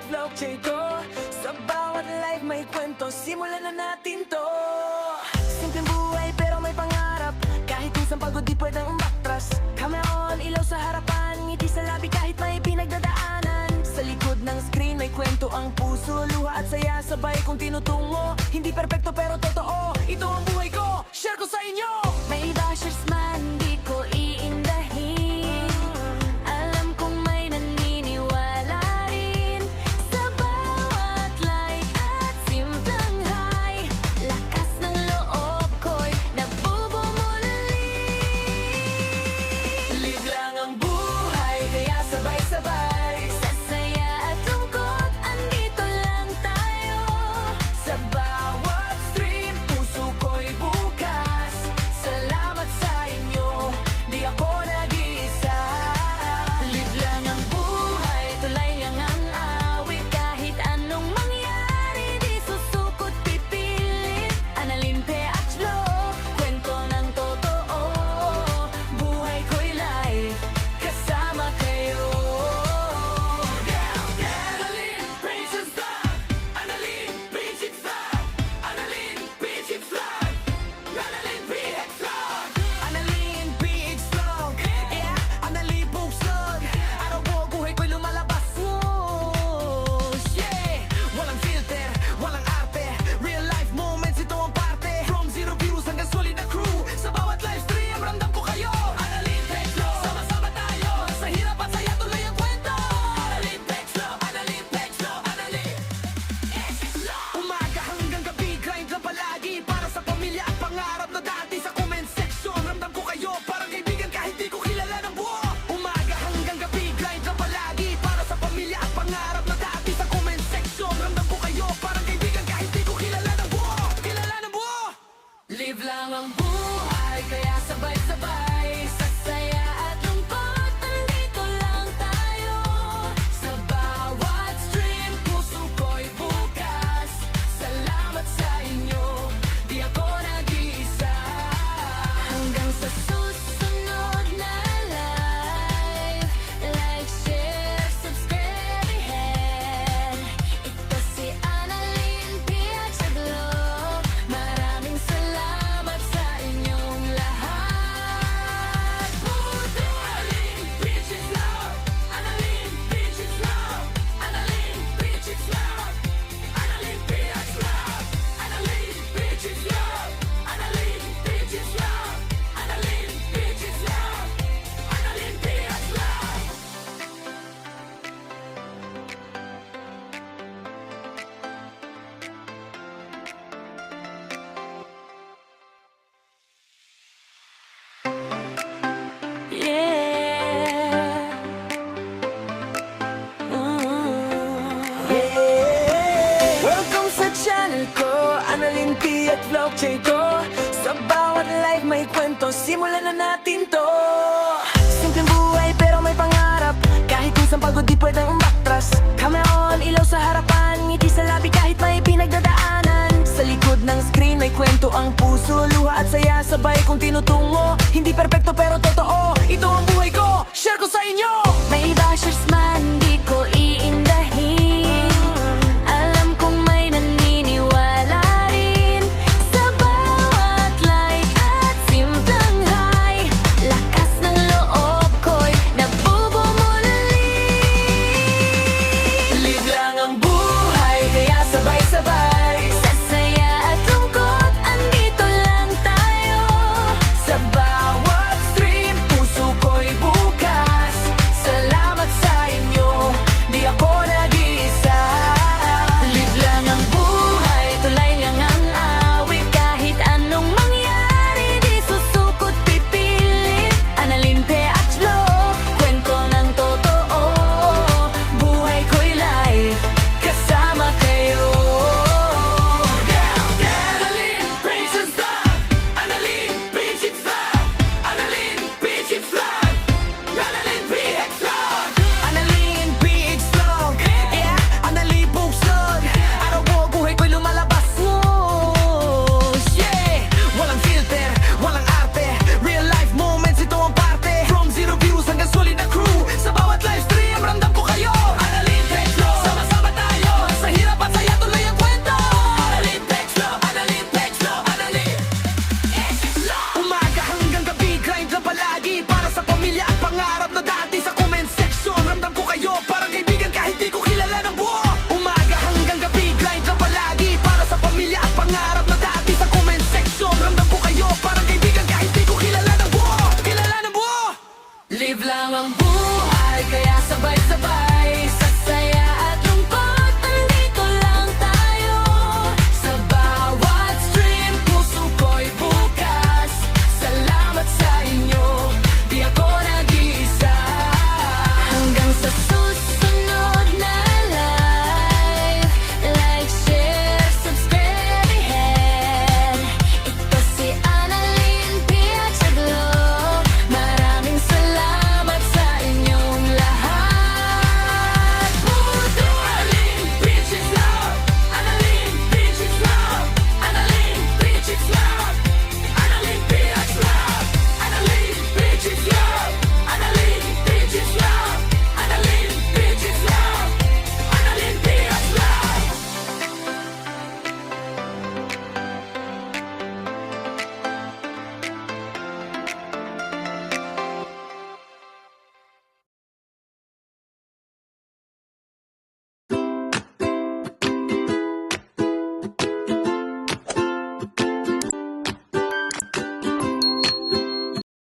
vlog ko. Sa bawat live may kwento, simulan na natin to. Simpleng buhay pero may pangarap, kahit minsan pagod di pwedeng umatras. Camera on, ilaw sa harapan, ngiti sa labi kahit may pinagdadaanan. Sa likod ng screen may kwento ang puso, luha at saya sabay kong tinutungo. Hindi perpekto pero totoo, ito ang buhay ko, share ko sa inyo. May bashers man, di ko iindahin. Alam kong may naniniwala rin sa bawat like at simpleng hi. Lakas ng loob ko'y nabubumuli. Live lang ang buhay, kaya sabay-sabay. Sa saya at lungkot, andito lang tayo. Sa bawat stream, puso ko'y bukas. Salamat sa inyo, di ako nag-iisa. Live lang ang buhay, tulay lang ang awit. Kahit anong mangyari, di susukot pipilit. Analin, pe at vlog, kwento ng totoo. Buhay ko'y live, kasama kayo. Analin, Princess Vlog. Analin, Princess Vlog. Analin, Princess Vlog. Analin, PX Vlog. Analin, PX Vlog. Yeah, Analin, Books Vlog. Araw ko, buhay ko'y lumalabas. Yeah, walang filter, walang arte. Real life moments, ito ang parte. From zero views hanggang solid na crew. Sa bawat live stream, ramdam ko kayo. Analin, PX Vlog. Sama-sama tayo. Sa hirap at saya, tuloy ang kwento. Analin, PX Vlog. Analin, PX Vlog. Analin, PX Vlog. Umaga hanggang gabi, grind lang palagi. Para sa pamilya at pangarap na dati. Sa comment section, ramdam ko kayo. Parang kaibigan kahit di ko kilala ng buo. Umaga hanggang gabi, grind lang palagi. Para sa pamilya at pangarap na dati. Sa comment section, ramdam ko kayo. Parang kaibigan kahit di ko kilala ng buo. Kilala ng buo. Live lang ang buhay, kaya sabay-sabay. Sa saya at lungkot, andito lang tayo. Sa bawat stream, puso ko'y bukas. Salamat sa inyo, di ako nag-iisa. Hanggang sa susunod na live, like, share, subscribe, ahead. Ito si Analin, PX Vlog. Maraming salamat sa inyong lahat. Analin, PX Vlog. Analin, PX Vlog. Analin, PX Vlog. Analin, PX Vlog. Analin, PX Vlog. Analin, PX Vlog. Analin, PX Vlog. Analin, PX Vlog. Yeah. Welcome sa channel ko, Analin, PX Vlog ko. Sa bawat live may kwento, simulan na natin to. Simpleng buhay pero may pangarap, kahit minsan pagod di pwedeng umatras. Camera on, ilaw sa harapan, ngiti sa labi kahit may pinagdadaanan. Sa likod ng screen may kwento ang puso, luha at saya sabay kong tinutungo.